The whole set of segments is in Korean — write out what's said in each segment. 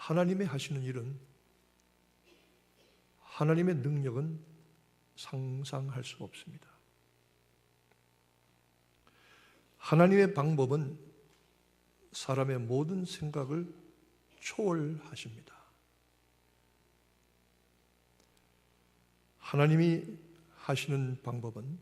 하나님의 하시는 일은, 하나님의 능력은 상상할 수 없습니다. 하나님의 방법은 사람의 모든 생각을 초월하십니다. 하나님이 하시는 방법은,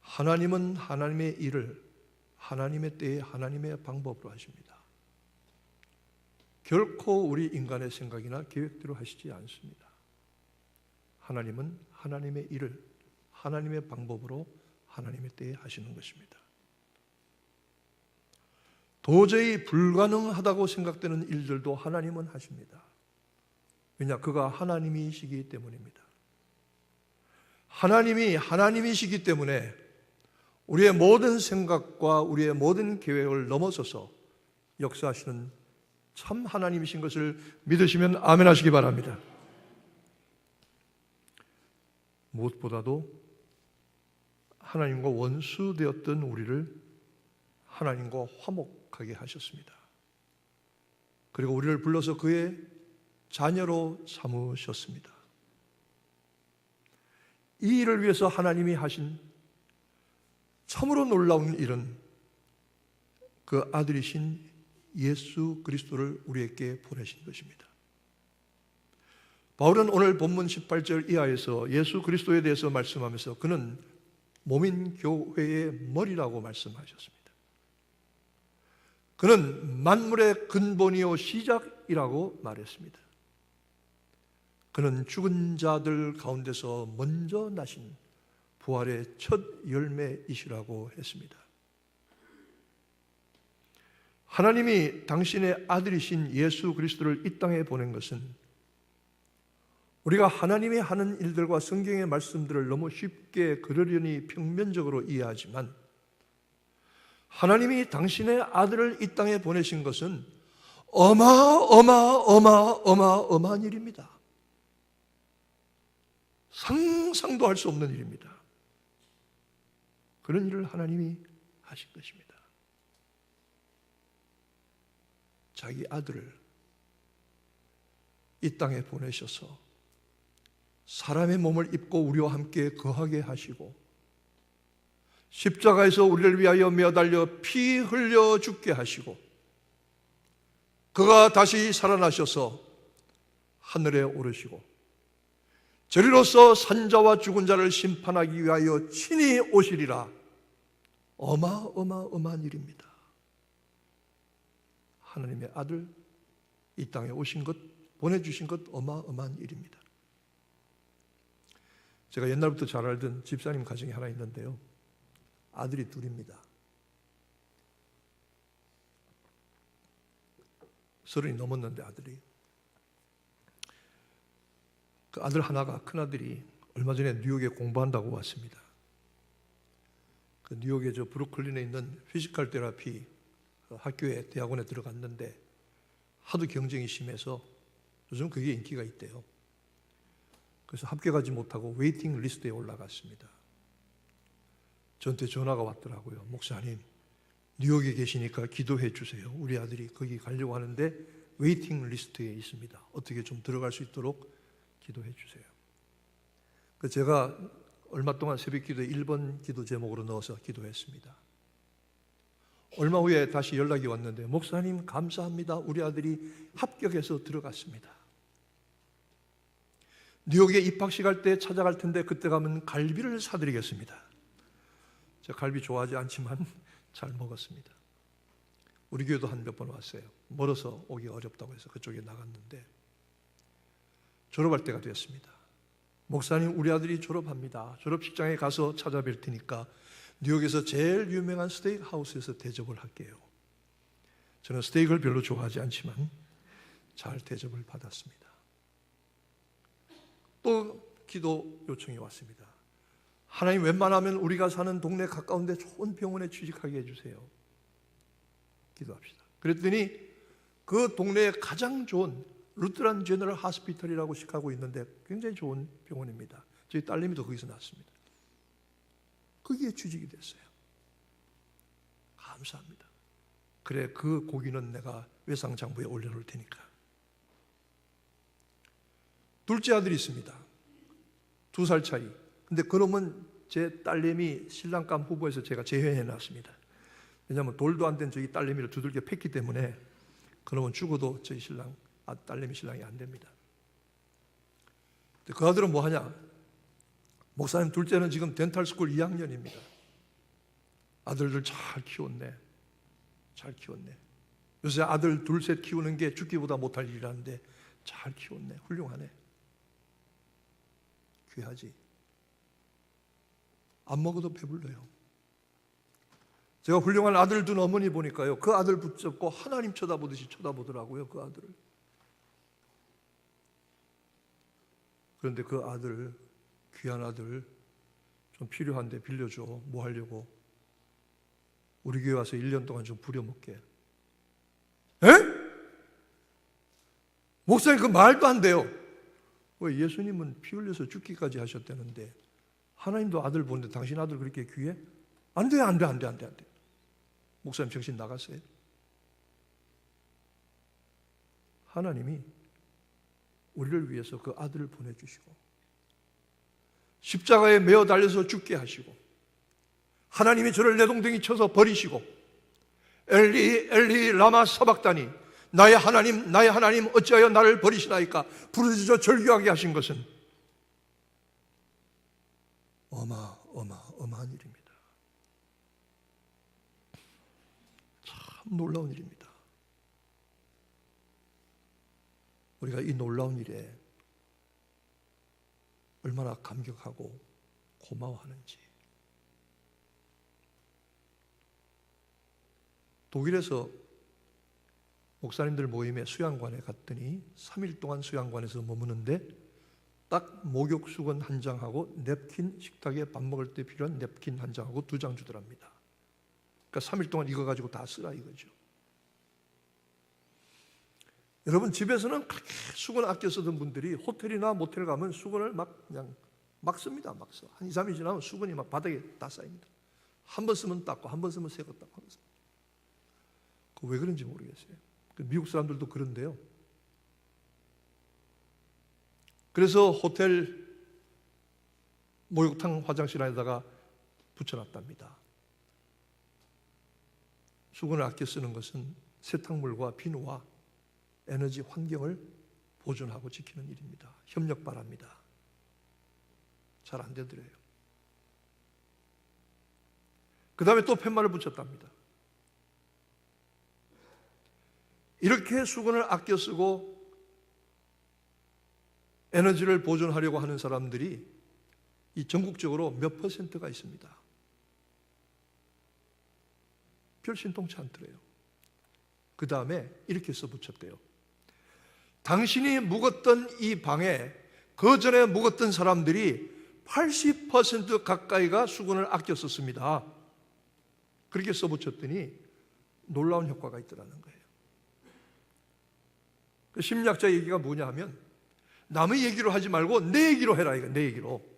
하나님은 하나님의 일을 하나님의 때에 하나님의 방법으로 하십니다. 결코 우리 인간의 생각이나 계획대로 하시지 않습니다. 하나님은 하나님의 일을 하나님의 방법으로 하나님의 때에 하시는 것입니다. 도저히 불가능하다고 생각되는 일들도 하나님은 하십니다. 왜냐? 그가 하나님이시기 때문입니다. 하나님이 하나님이시기 때문에 우리의 모든 생각과 우리의 모든 계획을 넘어서서 역사하시는 참 하나님이신 것을 믿으시면 아멘 하시기 바랍니다. 무엇보다도 하나님과 원수되었던 우리를 하나님과 화목하게 하셨습니다. 그리고 우리를 불러서 그의 자녀로 삼으셨습니다. 이 일을 위해서 하나님이 하신 참으로 놀라운 일은 그 아들이신 예수 그리스도를 우리에게 보내신 것입니다. 바울은 오늘 본문 18절 이하에서 예수 그리스도에 대해서 말씀하면서 그는 몸인 교회의 머리라고 말씀하셨습니다. 그는 만물의 근본이요 시작이라고 말했습니다. 그는 죽은 자들 가운데서 먼저 나신 부활의 첫 열매이시라고 했습니다. 하나님이 당신의 아들이신 예수 그리스도를 이 땅에 보낸 것은 우리가 하나님이 하는 일들과 성경의 말씀들을 너무 쉽게 그러려니 평면적으로 이해하지만 하나님이 당신의 아들을 이 땅에 보내신 것은 어마어마한 일입니다. 상상도 할 수 없는 일입니다. 그런 일을 하나님이 하신 것입니다. 자기 아들을 이 땅에 보내셔서 사람의 몸을 입고 우리와 함께 거하게 하시고 십자가에서 우리를 위하여 매달려 피 흘려 죽게 하시고 그가 다시 살아나셔서 하늘에 오르시고 저리로서 산자와 죽은 자를 심판하기 위하여 친히 오시리라. 어마어마한 일입니다. 하나님의 아들 이 땅에 오신 것, 보내주신 것 어마어마한 일입니다. 제가 옛날부터 잘 알던 집사님 가정이 하나 있는데요. 아들이 둘입니다. 30이 넘었는데 아들이. 그 아들 하나가, 큰아들이 얼마 전에 뉴욕에 공부한다고 왔습니다. 그 뉴욕의 저 브루클린에 있는 피지컬 테라피 학교에 대학원에 들어갔는데 하도 경쟁이 심해서 요즘 그게 인기가 있대요. 그래서 합격하지 못하고 웨이팅 리스트에 올라갔습니다. 저한테 전화가 왔더라고요. 목사님, 뉴욕에 계시니까 기도해 주세요. 우리 아들이 거기 가려고 하는데 웨이팅 리스트에 있습니다. 어떻게 좀 들어갈 수 있도록 기도해 주세요. 제가 얼마 동안 새벽 기도에 1번 기도 제목으로 넣어서 기도했습니다. 얼마 후에 다시 연락이 왔는데 목사님 감사합니다. 우리 아들이 합격해서 들어갔습니다. 뉴욕에 입학식 할 때 찾아갈 텐데 그때 가면 갈비를 사드리겠습니다. 제가 갈비 좋아하지 않지만 잘 먹었습니다. 우리 교회도 한 몇 번 왔어요. 멀어서 오기 어렵다고 해서 그쪽에 나갔는데 졸업할 때가 되었습니다. 목사님 우리 아들이 졸업합니다. 졸업식장에 가서 찾아뵐 테니까 뉴욕에서 제일 유명한 스테이크 하우스에서 대접을 할게요. 저는 스테이크를 별로 좋아하지 않지만 잘 대접을 받았습니다. 또 기도 요청이 왔습니다. 하나님 웬만하면 우리가 사는 동네 가까운데 좋은 병원에 취직하게 해주세요. 기도합시다. 그랬더니 그 동네에 가장 좋은 루트란 제너럴 하스피털이라고 시카고에 있는데 굉장히 좋은 병원입니다. 저희 딸내미도 거기서 났습니다. 거기에 취직이 됐어요. 감사합니다. 그래, 그 고기는 내가 외상장부에 올려놓을 테니까. 둘째 아들이 있습니다. 2살 차이. 근데 그놈은 제 딸내미 신랑감 후보에서 제가 제외해놨습니다. 왜냐하면 돌도 안 된 저희 딸내미를 두들겨 팼기 때문에 그놈은 죽어도 저희 신랑, 딸내미 신랑이 안 됩니다. 그 아들은 뭐 하냐? 목사님, 둘째는 지금 덴탈스쿨 2학년입니다. 아들들 잘 키웠네. 잘 키웠네. 요새 아들 둘 셋 키우는 게 죽기보다 못할 일이라는데 잘 키웠네. 훌륭하네. 귀하지. 안 먹어도 배불러요. 제가 훌륭한 아들 둔 어머니 보니까요, 그 아들 붙잡고 하나님 쳐다보듯이 쳐다보더라고요, 그 아들을. 그런데 그 아들, 귀한 아들 좀 필요한데 빌려줘. 뭐 하려고? 우리 교회 와서 1년 동안 좀 부려먹게. 에? 목사님, 그 말도 안 돼요. 왜? 예수님은 피 흘려서 죽기까지 하셨다는데 하나님도 아들 보는데 당신 아들 그렇게 귀해? 안 돼, 안 돼, 안 돼, 안 돼, 안 돼. 목사님 정신 나갔어요. 하나님이 우리를 위해서 그 아들을 보내주시고 십자가에 매어 달려서 죽게 하시고 하나님이 저를 내동댕이 쳐서 버리시고 엘리 엘리 라마 사박다니 나의 하나님 어찌하여 나를 버리시나이까 부르짖어 절규하게 하신 것은 어마어마한 일입니다. 참 놀라운 일입니다. 우리가 이 놀라운 일에 얼마나 감격하고 고마워하는지. 독일에서 목사님들 모임에 수양관에 갔더니 3일 동안 수양관에서 머무는데 딱 목욕 수건 한 장하고 냅킨, 식탁에 밥 먹을 때 필요한 냅킨 한 장하고 2장 주더랍니다. 그러니까 3일 동안 이거 가지고 다 쓰라 이거죠. 여러분, 집에서는 그렇게 수건 아껴 쓰던 분들이 호텔이나 모텔 가면 수건을 그냥 막 씁니다. 막 써. 한 2, 3일 지나면 수건이 막 바닥에 다 쌓입니다. 한 번 쓰면 닦고 한 번 쓰면 새 거 닦고. 그 왜 그런지 모르겠어요. 미국 사람들도 그런데요. 그래서 호텔 목욕탕 화장실 안에다가 붙여놨답니다. 수건을 아껴 쓰는 것은 세탁물과 비누와 에너지 환경을 보존하고 지키는 일입니다. 협력 바랍니다. 잘 안 되더래요. 그 다음에 또 팻말을 붙였답니다. 이렇게 수건을 아껴 쓰고 에너지를 보존하려고 하는 사람들이 이 전국적으로 몇 %가 있습니다. 별 신통치 않더래요. 그 다음에 이렇게 써붙였대요. 당신이 묵었던 이 방에 그 전에 묵었던 사람들이 80% 가까이가 수건을 아껴 썼습니다. 그렇게 써붙였더니 놀라운 효과가 있더라는 거예요. 그 심리학자 얘기가 뭐냐 하면 남의 얘기로 하지 말고 내 얘기로 해라 이거. 내 얘기로.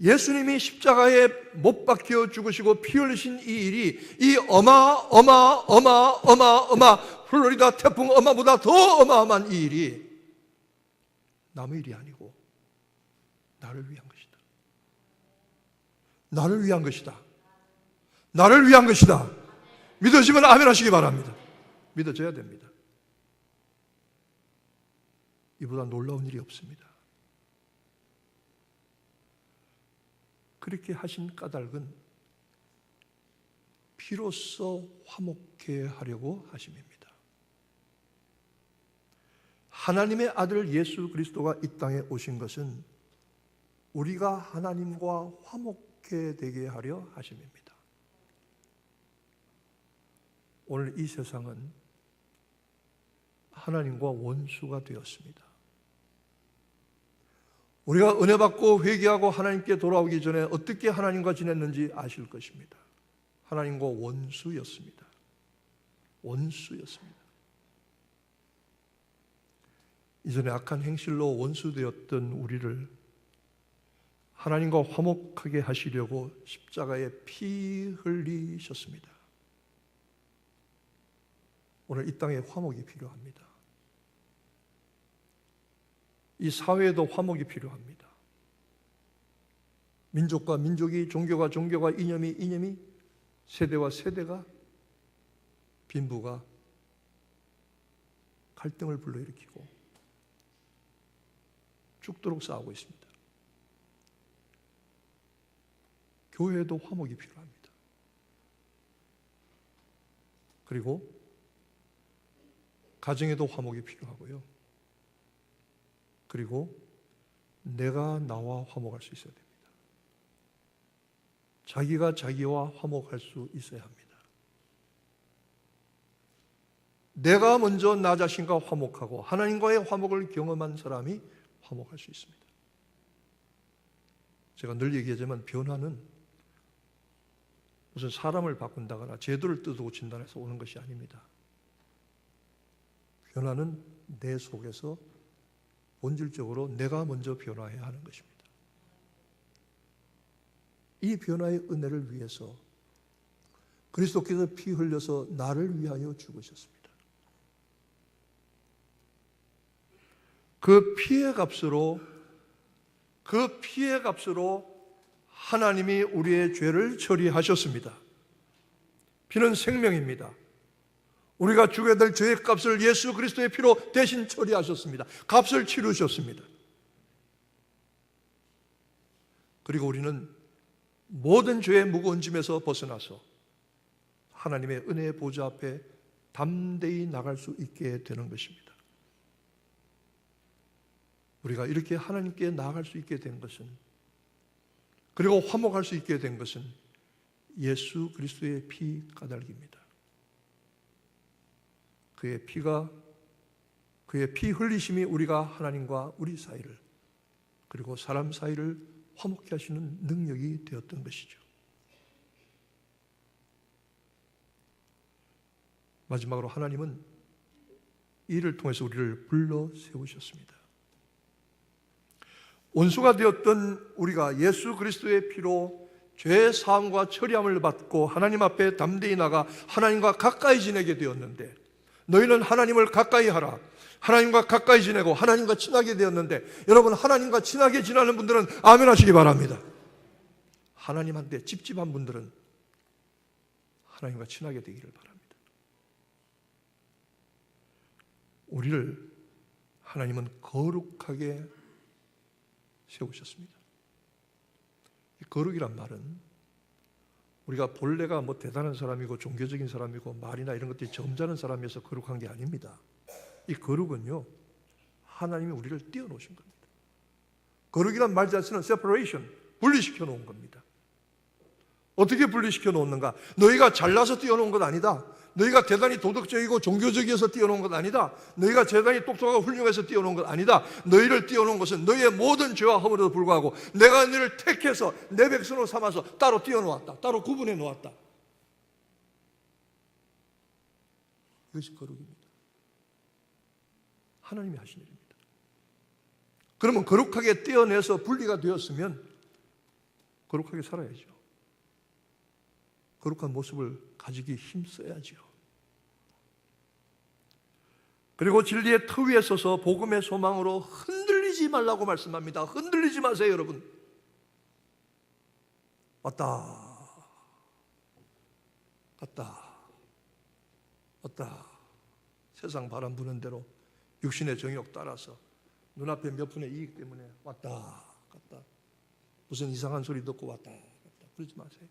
예수님이 십자가에 못 박혀 죽으시고 피 흘리신 이 일이 이 플로리다 태풍 어마보다 더 어마어마한 이 일이 남의 일이 아니고 나를 위한 것이다. 나를 위한 것이다. 나를 위한 것이다. 믿어지면 아멘 하시기 바랍니다. 믿어져야 됩니다. 이보다 놀라운 일이 없습니다. 그렇게 하신 까닭은 피로써 화목케 하려고 하심입니다. 하나님의 아들 예수 그리스도가 이 땅에 오신 것은 우리가 하나님과 화목케 되게 하려 하심입니다. 오늘 이 세상은 하나님과 원수가 되었습니다. 우리가 은혜 받고 회개하고 하나님께 돌아오기 전에 어떻게 하나님과 지냈는지 아실 것입니다. 하나님과 원수였습니다. 원수였습니다. 이전에 악한 행실로 원수되었던 우리를 하나님과 화목하게 하시려고 십자가에 피 흘리셨습니다. 오늘 이 땅에 화목이 필요합니다. 이 사회에도 화목이 필요합니다. 민족과 민족이, 종교가 종교가, 이념이 이념이, 세대와 세대가, 빈부가 갈등을 불러일으키고 죽도록 싸우고 있습니다. 교회에도 화목이 필요합니다. 그리고 가정에도 화목이 필요하고요. 그리고 내가 나와 화목할 수 있어야 됩니다. 자기가 자기와 화목할 수 있어야 합니다. 내가 먼저 나 자신과 화목하고 하나님과의 화목을 경험한 사람이 화목할 수 있습니다. 제가 늘 얘기하지만 변화는 무슨 사람을 바꾼다거나 제도를 뜯어고친다 해서 오는 것이 아닙니다. 변화는 내 속에서 본질적으로 내가 먼저 변화해야 하는 것입니다. 이 변화의 은혜를 위해서 그리스도께서 피 흘려서 나를 위하여 죽으셨습니다. 그 피의 값으로 하나님이 우리의 죄를 처리하셨습니다. 피는 생명입니다. 우리가 죽어야 될 죄의 값을 예수 그리스도의 피로 대신 처리하셨습니다. 값을 치르셨습니다. 그리고 우리는 모든 죄의 무거운 짐에서 벗어나서 하나님의 은혜의 보좌 앞에 담대히 나갈 수 있게 되는 것입니다. 우리가 이렇게 하나님께 나아갈 수 있게 된 것은, 그리고 화목할 수 있게 된 것은 예수 그리스도의 피 까닭입니다. 그의 피 흘리심이 우리가 하나님과 우리 사이를, 그리고 사람 사이를 화목케 하시는 능력이 되었던 것이죠. 마지막으로 하나님은 이를 통해서 우리를 불러 세우셨습니다. 원수가 되었던 우리가 예수 그리스도의 피로 죄 사함과 처리함을 받고 하나님 앞에 담대히 나가 하나님과 가까이 지내게 되었는데, 너희는 하나님을 가까이 하라, 하나님과 가까이 지내고 하나님과 친하게 되었는데, 여러분 하나님과 친하게 지내는 분들은 아멘 하시기 바랍니다. 하나님한테 찝찝한 분들은 하나님과 친하게 되기를 바랍니다. 우리를 하나님은 거룩하게 세우셨습니다. 이 거룩이란 말은 우리가 본래가 뭐 대단한 사람이고 종교적인 사람이고 말이나 이런 것들이 점잖은 사람이어서 거룩한 게 아닙니다. 이 거룩은요, 하나님이 우리를 띄워놓으신 겁니다. 거룩이란 말 자체는 separation, 분리시켜 놓은 겁니다. 어떻게 분리시켜 놓는가? 너희가 잘나서 띄워놓은 것 아니다. 너희가 대단히 도덕적이고 종교적이어서 띄워놓은 것 아니다. 너희가 대단히 똑똑하고 훌륭해서 띄워놓은 것 아니다. 너희를 띄워놓은 것은 너희의 모든 죄와 허물에도 불구하고 내가 너희를 택해서 내 백성으로 삼아서 따로 띄워놓았다. 따로 구분해 놓았다. 이것이 거룩입니다. 하나님이 하신 일입니다. 그러면 거룩하게 떼어내서 분리가 되었으면 거룩하게 살아야죠. 거룩한 모습을 가지기 힘써야죠. 그리고 진리의 터 위에 서서 복음의 소망으로 흔들리지 말라고 말씀합니다. 흔들리지 마세요, 여러분. 왔다 갔다 왔다, 세상 바람 부는 대로 육신의 정욕 따라서 눈앞에 몇 푼의 이익 때문에 왔다 갔다, 무슨 이상한 소리 듣고 왔다 갔다 그러지 마세요.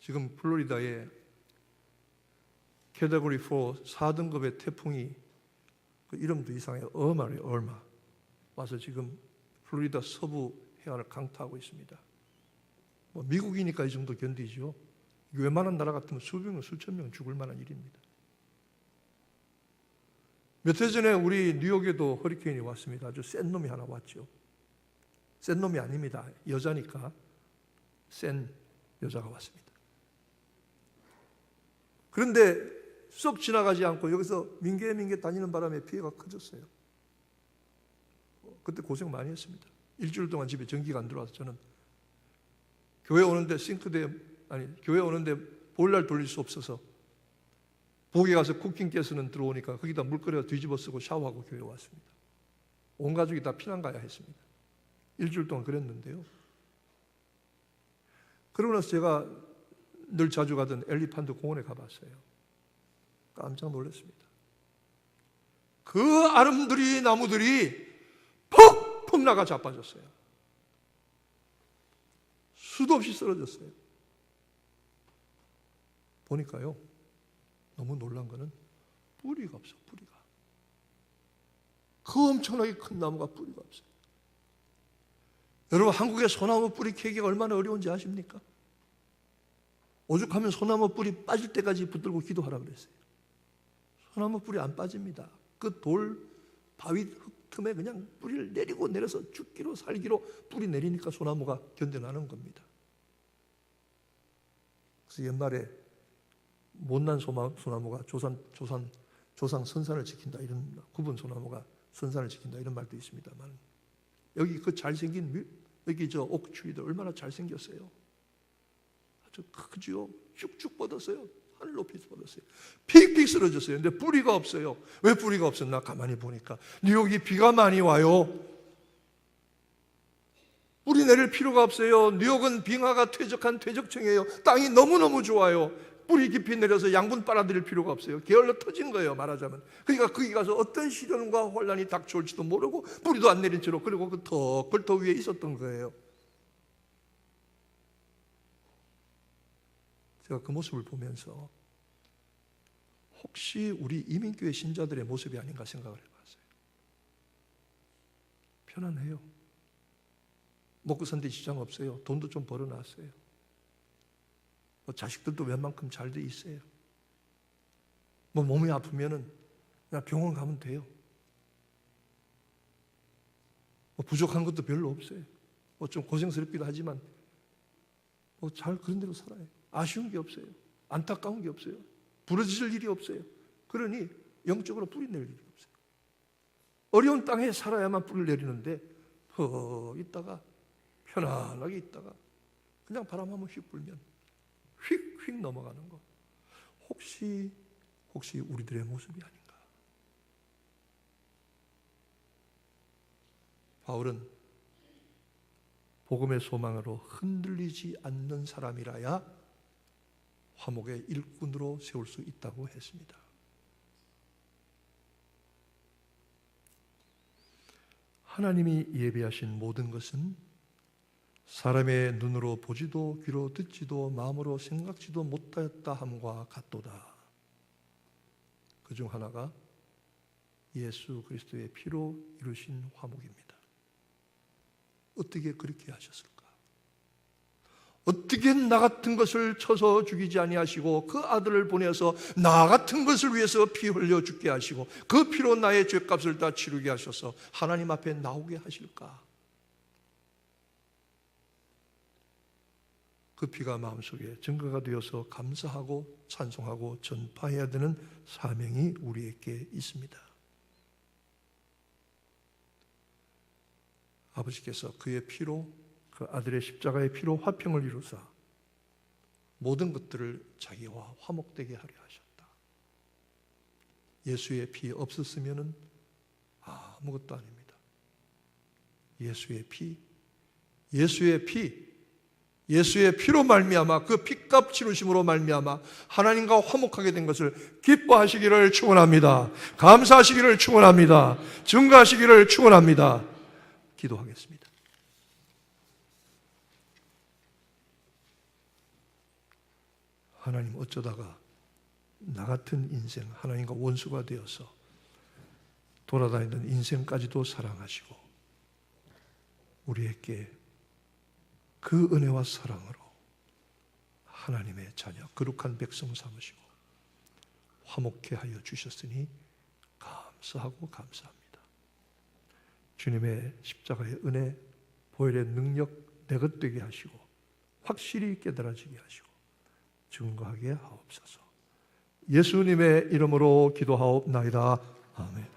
지금 플로리다에 캐테고리 4 4등급의 태풍이, 그 이름도 이상해요. 얼마래요, 얼마. 와서 지금 플로리다 서부 해안을 강타하고 있습니다. 뭐 미국이니까 이 정도 견디죠. 웬만한 나라 같으면 수백 명, 수천 명 죽을 만한 일입니다. 몇 해 전에 우리 뉴욕에도 허리케인이 왔습니다. 아주 센 놈이 하나 왔죠. 센 놈이 아닙니다. 여자니까 센 여자가 왔습니다. 그런데 쏙 지나가지 않고 여기서 민개민개 다니는 바람에 피해가 커졌어요. 그때 고생 많이 했습니다. 일주일 동안 집에 전기가 안 들어와서 저는 교회 오는데 보일러를 돌릴 수 없어서 부엌에 가서 쿠킹가스는 들어오니까 거기다 물 끓여 뒤집어 쓰고 샤워하고 교회 왔습니다. 온 가족이 다 피난 가야 했습니다. 일주일 동안 그랬는데요. 그러고 나서 제가 늘 자주 가던 엘리판트 공원에 가봤어요. 깜짝 놀랐습니다. 그 아름드리 나무들이 퍽퍽 나가 자빠졌어요. 수도 없이 쓰러졌어요. 보니까요, 너무 놀란 거는 뿌리가 없어, 뿌리가. 그 엄청나게 큰 나무가 뿌리가 없어요. 여러분, 한국의 소나무 뿌리 캐기가 얼마나 어려운지 아십니까? 오죽하면 소나무 뿌리 빠질 때까지 붙들고 기도하라 그랬어요. 소나무 뿌리 안 빠집니다. 그 돌, 바위, 흙 틈에 그냥 뿌리를 내리고 내려서 죽기로 살기로 뿌리 내리니까 소나무가 견뎌나는 겁니다. 그래서 옛말에 못난 소나무가 조상 선산을 지킨다, 이런, 굽은 소나무가 선산을 지킨다, 이런 말도 있습니다만, 여기 그 잘생긴 여기 저 옥추위들 얼마나 잘생겼어요. 아주 크지요. 쭉쭉 뻗었어요. 하늘 높이 뻗었어요. 픽픽 쓰러졌어요. 근데 뿌리가 없어요. 왜 뿌리가 없었나? 가만히 보니까 뉴욕이 비가 많이 와요. 뿌리 내릴 필요가 없어요. 뉴욕은 빙하가 퇴적한 퇴적층이에요. 땅이 너무너무 좋아요. 뿌리 깊이 내려서 양분 빨아들일 필요가 없어요. 게을러 터진 거예요, 말하자면. 그러니까 거기 가서 어떤 시련과 혼란이 닥쳐올지도 모르고 뿌리도 안 내린 채로, 그리고 그 걸터 위에 있었던 거예요. 제가 그 모습을 보면서 혹시 우리 이민교회 신자들의 모습이 아닌가 생각을 해봤어요. 편안해요. 먹고 사는데 지장 없어요. 돈도 좀 벌어놨어요. 자식들도 웬만큼 잘 돼 있어요. 몸이 아프면은 그냥 병원 가면 돼요. 부족한 것도 별로 없어요. 좀 고생스럽기도 하지만 잘 그런 대로 살아요. 아쉬운 게 없어요. 안타까운 게 없어요. 부러질 일이 없어요. 그러니 영적으로 뿌리 내릴 일이 없어요. 어려운 땅에 살아야만 뿌리를 내리는데 있다가 편안하게 있다가 그냥 바람 한번 휙 불면 휙휙 넘어가는 거. 혹시 우리들의 모습이 아닌가? 바울은 복음의 소망으로 흔들리지 않는 사람이라야 화목의 일꾼으로 세울 수 있다고 했습니다. 하나님이 예비하신 모든 것은 사람의 눈으로 보지도 귀로 듣지도 마음으로 생각지도 못하였다 함과 같도다. 그중 하나가 예수 그리스도의 피로 이루신 화목입니다. 어떻게 그렇게 하셨을까? 어떻게 나 같은 것을 쳐서 죽이지 아니하시고 그 아들을 보내서 나 같은 것을 위해서 피 흘려 죽게 하시고 그 피로 나의 죄값을 다 치르게 하셔서 하나님 앞에 나오게 하실까? 그 피가 마음속에 증거가 되어서 감사하고 찬송하고 전파해야 되는 사명이 우리에게 있습니다. 아버지께서 그의 피로, 그 아들의 십자가의 피로 화평을 이루사 모든 것들을 자기와 화목되게 하려 하셨다. 예수의 피 없었으면 아무것도 아닙니다. 예수의 피로 말미암아 그 피값 치르심으로 말미암아 하나님과 화목하게 된 것을 기뻐하시기를 축원합니다. 감사하시기를 축원합니다. 증거하시기를 축원합니다. 기도하겠습니다. 하나님, 어쩌다가 나 같은 인생, 하나님과 원수가 되어서 돌아다니는 인생까지도 사랑하시고 우리에게 그 은혜와 사랑으로 하나님의 자녀, 거룩한 백성 삼으시고 화목케 하여 주셨으니 감사하고 감사합니다. 주님의 십자가의 은혜, 보혈의 능력 내 것 되게 하시고 확실히 깨달아지게 하시고 증거하게 하옵소서. 예수님의 이름으로 기도하옵나이다. 아멘.